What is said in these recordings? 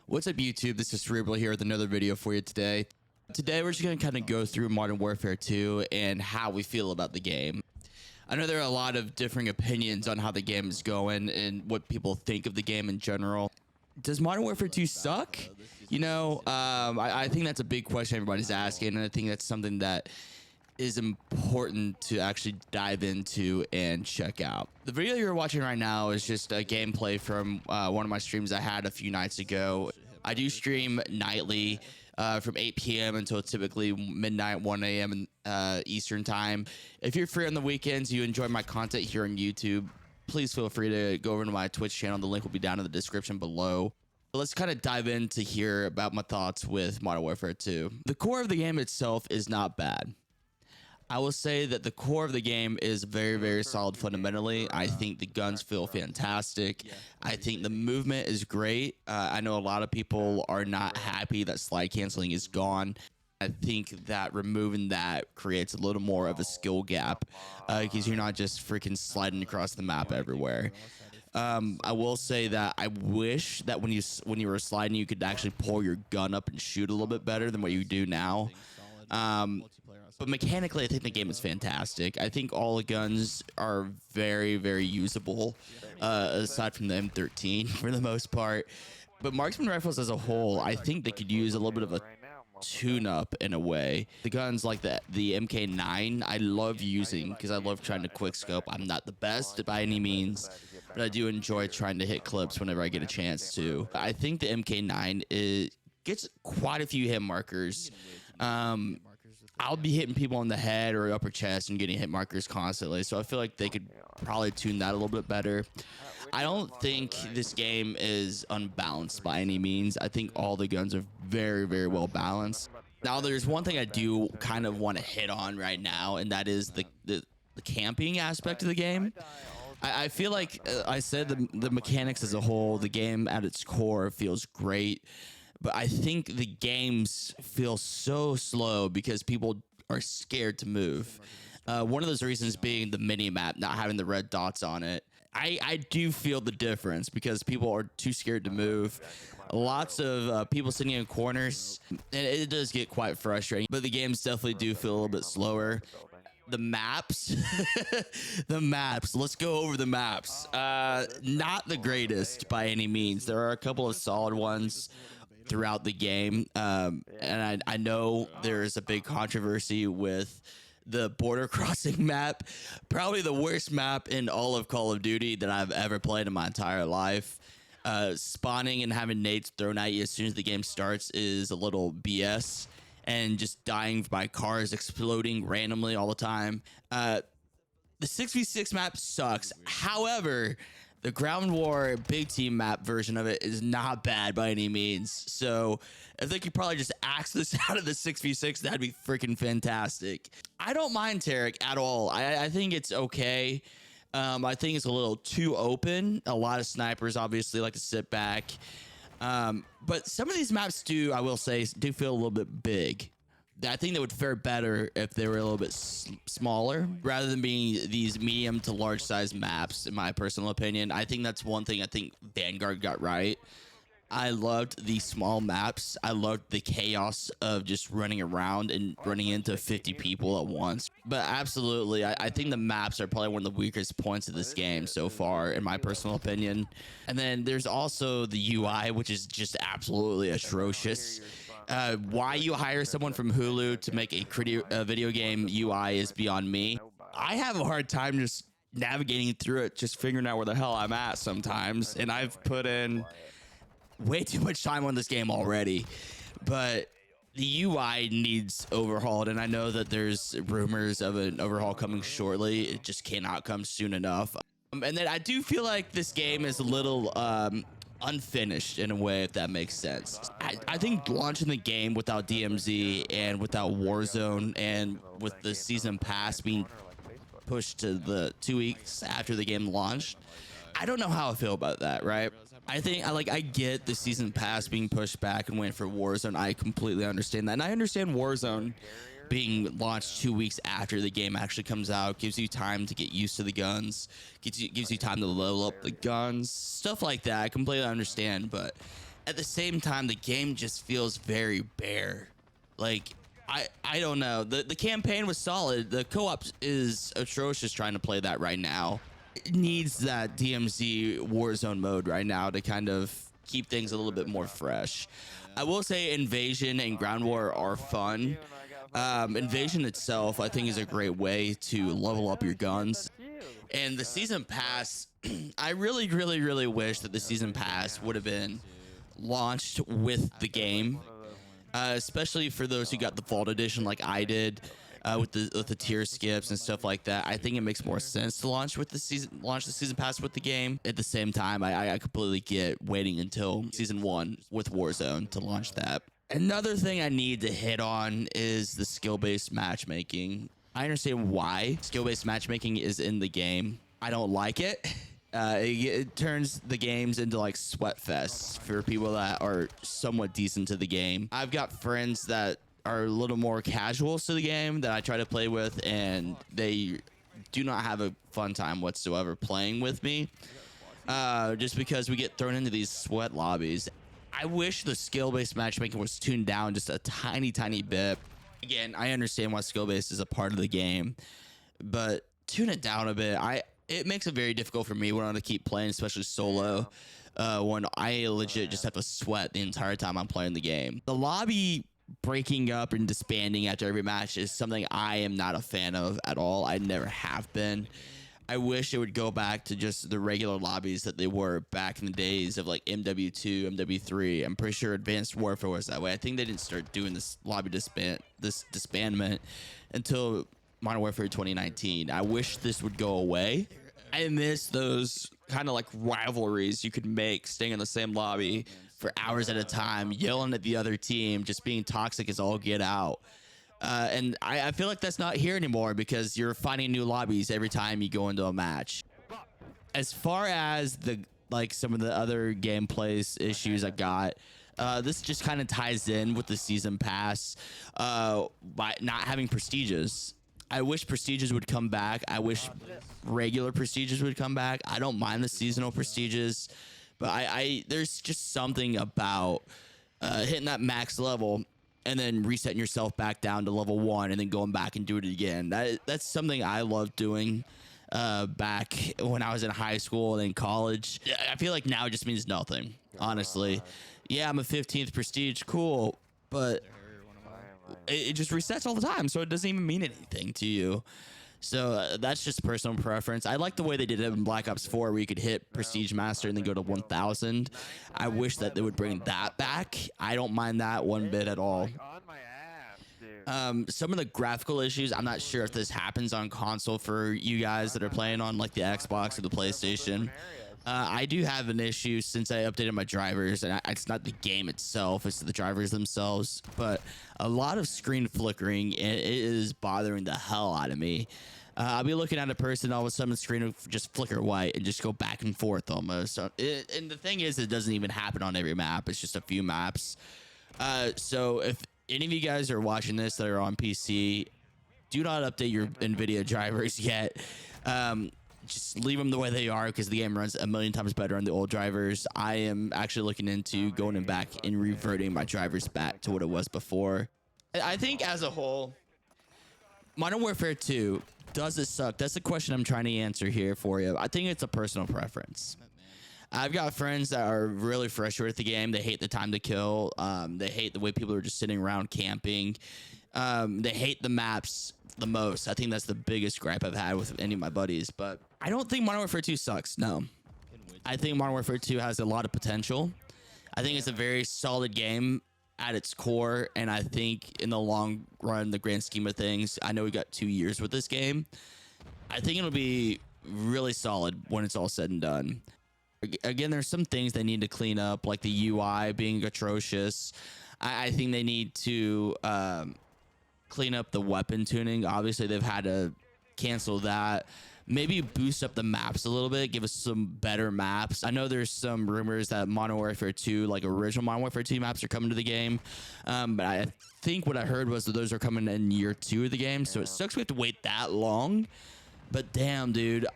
What's up, YouTube? This is Cerebral here with another video for you today. Today, we're just going to kind of go through Modern Warfare 2 and how we feel about the game. I know there are a lot of differing opinions on how the game is going and what people think of the game in general. Does Modern Warfare 2 suck? You know, I think that's a big question everybody's asking, and I think that's something that is important to actually dive into and check out. The video you're watching right now is just a gameplay from one of my streams I had a few nights ago. I do stream nightly from 8 p.m. until typically midnight, 1 a.m. Eastern time. If you're free on the weekends, you enjoy my content here on YouTube, please feel free to go over to my Twitch channel. The link will be down in the description below. Let's kind of dive in to hear about my thoughts with Modern Warfare 2. The core of the game itself is not bad. I will say that the core of the game is very, very solid fundamentally. I think the guns feel fantastic. I think the movement is great. I know a lot of people are not happy that slide canceling is gone. I think that removing that creates a little more of a skill gap because you're not just freaking sliding across the map everywhere. I will say that I wish that when you were sliding, you could actually pull your gun up and shoot a little bit better than what you do now. But mechanically, I think the game is fantastic. I think all the guns are very, very usable, aside from the M13 for the most part. But marksman rifles as a whole, I think they could use a little bit of a tune-up in a way. The guns like the MK9, I love using because I love trying to quick scope. I'm not the best by any means, but I do enjoy trying to hit clips whenever I get a chance to. I think the MK9 gets quite a few hit markers. I'll be hitting people on the head or upper chest and getting hit markers constantly, so I feel like they could probably tune that a little bit better. I don't think this game is unbalanced by any means. I think all the guns are very, very well balanced. Now, there's one thing I do kind of want to hit on right now, and that is the camping aspect of the game. I feel like I said the mechanics as a whole, the game at its core feels great. But I think the games feel so slow because people are scared to move. One of those reasons being the mini map, not having the red dots on it. I do feel the difference because people are too scared to move. Lots of people sitting in corners, and it does get quite frustrating. But the games definitely do feel a little bit slower. The maps, let's go over the maps. Not the greatest by any means. There are a couple of solid ones throughout the game, and I know there's a big controversy with the border crossing map, probably the worst map in all of Call of Duty that I've ever played in my entire life. Spawning and having nades thrown at you as soon as the game starts is a little BS, and just dying by cars exploding randomly all the time. The 6v6 map sucks. However, the Ground War big team map version of it is not bad by any means. So if they could probably just axe this out of the 6v6, that'd be freaking fantastic. I don't mind Tarik at all. I think it's okay. I think it's a little too open. A lot of snipers obviously like to sit back. But some of these maps I will say, do feel a little bit big. I think they would fare better if they were a little bit smaller rather than being these medium to large size maps, in my personal opinion. I think that's one thing I think Vanguard got right. I loved the small maps. I loved the chaos of just running around and running into 50 people at once. But absolutely, I think the maps are probably one of the weakest points of this game so far, in my personal opinion. And then there's also the UI, which is just absolutely atrocious. Why you hire someone from Hulu to make a video game UI is beyond me. I have a hard time just navigating through it, just figuring out where the hell I'm at sometimes. And I've put in way too much time on this game already. But the UI needs overhauled, and I know that there's rumors of an overhaul coming shortly. It just cannot come soon enough. And then I do feel like this game is a little unfinished in a way, if that makes sense. I think launching the game without DMZ and without Warzone and with the season pass being pushed to the 2 weeks after the game launched, I don't know how I feel about that, right? I think I get the season pass being pushed back and waiting for Warzone. I completely understand that, and I understand Warzone being launched 2 weeks after the game actually comes out gives you time to get used to the guns, gives you time to level up the guns, stuff like that. I completely understand, but at the same time, the game just feels very bare. Like, I don't know. The campaign was solid. The co-op is atrocious trying to play that right now. It needs that DMZ Warzone mode right now to kind of keep things a little bit more fresh. I will say Invasion and Ground War are fun. Invasion itself, I think, is a great way to level up your guns. And the season pass, I really, really, really wish that the season pass would have been launched with the game, especially for those who got the Vault Edition like I did, with the tier skips and stuff like that. I think it makes more sense to launch the season pass with the game. At the same time, I completely get waiting until season 1 with Warzone to launch that. Another thing I need to hit on is the skill-based matchmaking. I understand why skill-based matchmaking is in the game. I don't like it. It turns the games into like sweat fests for people that are somewhat decent to the game. I've got friends that are a little more casual to the game that I try to play with, and they do not have a fun time whatsoever playing with me, just because we get thrown into these sweat lobbies. I wish the skill-based matchmaking was tuned down just a tiny bit. Again, I understand why skill-based is a part of the game, but tune it down a bit. It makes it very difficult for me when I want to keep playing, especially solo, when I legit just have to sweat the entire time I'm playing the game. The lobby breaking up and disbanding after every match is something I am not a fan of at all. I never have been. I wish it would go back to just the regular lobbies that they were back in the days of like MW2, MW3. I'm pretty sure Advanced Warfare was that way. I think they didn't start doing this lobby disbandment until Modern Warfare 2019. I wish this would go away. I miss those kind of like rivalries you could make staying in the same lobby for hours at a time, yelling at the other team, just being toxic as all get out. And I feel like that's not here anymore because you're finding new lobbies every time you go into a match. As far as some of the other gameplay issues I got, this just kind of ties in with the season pass by not having prestiges. I wish prestiges would come back. I wish regular prestiges would come back. I don't mind the seasonal prestiges, but I there's just something about hitting that max level and then resetting yourself back down to level 1 and then going back and do it again. That's something I loved doing back when I was in high school and in college. I feel like now it just means nothing, honestly. Yeah, I'm a 15th prestige, cool, but it just resets all the time, so it doesn't even mean anything to you. So that's just personal preference. I like the way they did it in Black Ops 4 where you could hit Prestige Master and then go to 1000. I wish that they would bring that back. I don't mind that one bit at all. Some of the graphical issues, I'm not sure if this happens on console for you guys that are playing on like the Xbox or the PlayStation. I do have an issue since I updated my drivers, and it's not the game itself, it's the drivers themselves, but a lot of screen flickering, and it is bothering the hell out of me. I'll be looking at a person, all of a sudden the screen will just flicker white and just go back and forth almost. And the thing is, it doesn't even happen on every map, it's just a few maps. So if any of you guys are watching this that are on PC, do not update your NVIDIA drivers yet. Just leave them the way they are because the game runs a million times better on the old drivers. I am actually looking into going back and reverting my drivers back to what it was before. I think as a whole, Modern Warfare 2, does it suck? That's the question I'm trying to answer here for you. I think it's a personal preference. I've got friends that are really frustrated with the game. They hate the time to kill. They hate the way people are just sitting around camping. They hate the maps the most. I think that's the biggest gripe I've had with any of my buddies, but I don't think Modern Warfare 2 sucks. No, I think Modern Warfare 2 has a lot of potential. I think it's a very solid game at its core, and I think in the long run, the grand scheme of things, I know we got 2 years with this game. I think it'll be really solid when it's all said and done. Again, there's some things they need to clean up, like the UI being atrocious. I think they need to clean up the weapon tuning. Obviously, they've had to cancel that. Maybe boost up the maps a little bit, give us some better maps. I know there's some rumors that Modern Warfare 2, like original Modern Warfare 2 maps are coming to the game. But I think what I heard was that those are coming in year 2 of the game. So it sucks we have to wait that long. But damn, dude,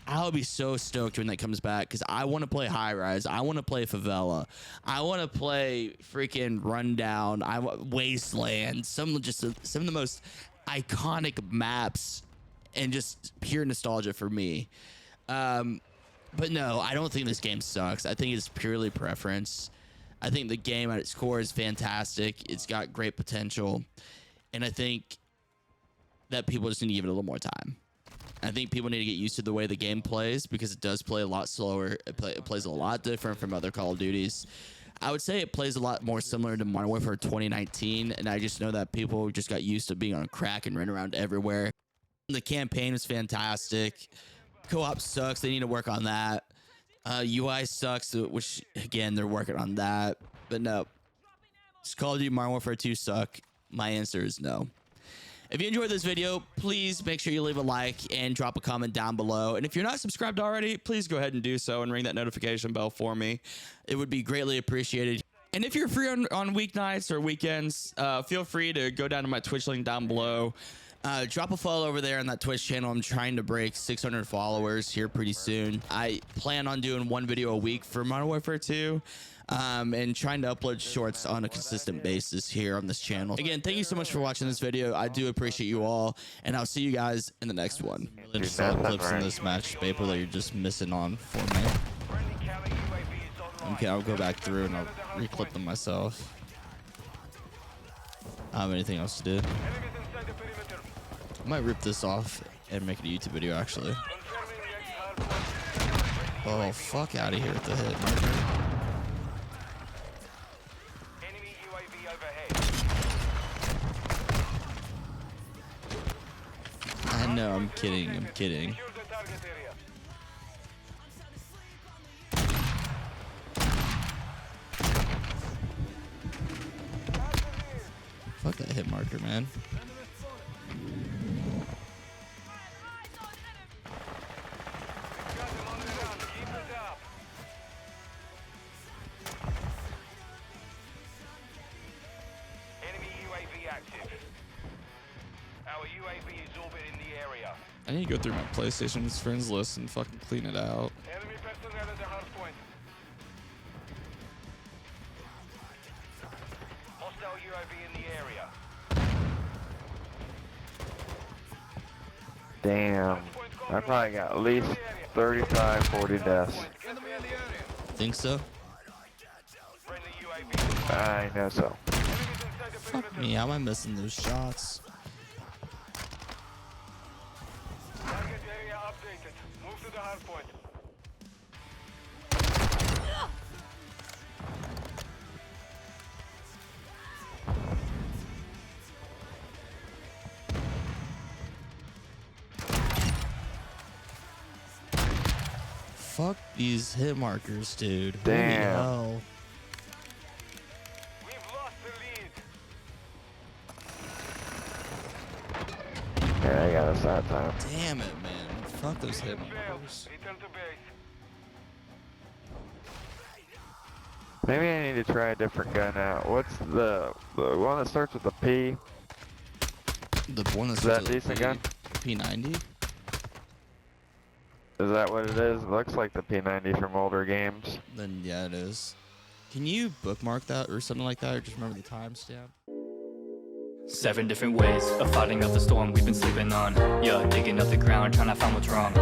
I'll be so stoked when that comes back because I want to play High Rise. I want to play Favela. I want to play freaking Rundown. Wasteland. Some of the most iconic maps and just pure nostalgia for me. But no, I don't think this game sucks. I think it's purely preference. I think the game at its core is fantastic. It's got great potential. And I think that people just need to give it a little more time. I think people need to get used to the way the game plays because it does play a lot slower. It plays a lot different from other Call of Duties. I would say it plays a lot more similar to Modern Warfare 2019, and I just know that people just got used to being on crack and running around everywhere. The campaign was fantastic. Co-op sucks. They need to work on that. UI sucks, which, again, they're working on that. But no. Does Call of Duty Modern Warfare 2 suck? My answer is no. If you enjoyed this video, please make sure you leave a like and drop a comment down below. And if you're not subscribed already, please go ahead and do so and ring that notification bell for me. It would be greatly appreciated. And if you're free on weeknights or weekends, feel free to go down to my Twitch link down below. Drop a follow over there on that Twitch channel. I'm trying to break 600 followers here pretty soon. I plan on doing one video a week for Modern Warfare 2. And trying to upload shorts on a consistent basis here on this channel. Again, thank you so much for watching this video. I do appreciate you all, and I'll see you guys in the next one. Just saw clips in this match paper that you're just missing on for me. Okay, I'll go back through and I'll reclip them myself. I don't have anything else to do. I might rip this off and make it a YouTube video, actually. Oh, fuck out of here with the hit marker. No, I'm kidding. I'm kidding. Fuck that hit marker, man. I need to go through my PlayStation's friends list and fucking clean it out. Enemy personnel at the hard point. Hostile UAV in the area. Damn. I probably got at least 35, 40 deaths. Think so? I know so. Fuck me, how am I missing those shots? Target area updated. Move to the hard point. Fuck these hit markers, dude. Damn. Holy hell. We've lost the lead. Yeah, I got us that time. Damn it, man. Fuck those hit Failed. markers. Return to base. Maybe I need to try a different gun out. What's the one that starts with the P? The one that's Is that decent gun? P90? Is that what it is? It looks like the P90 from older games. Then yeah, it is. Can you bookmark that or something like that, or just remember the timestamp? 7 different ways of fighting up the storm we've been sleeping on. Yeah, digging up the ground, trying to find what's wrong.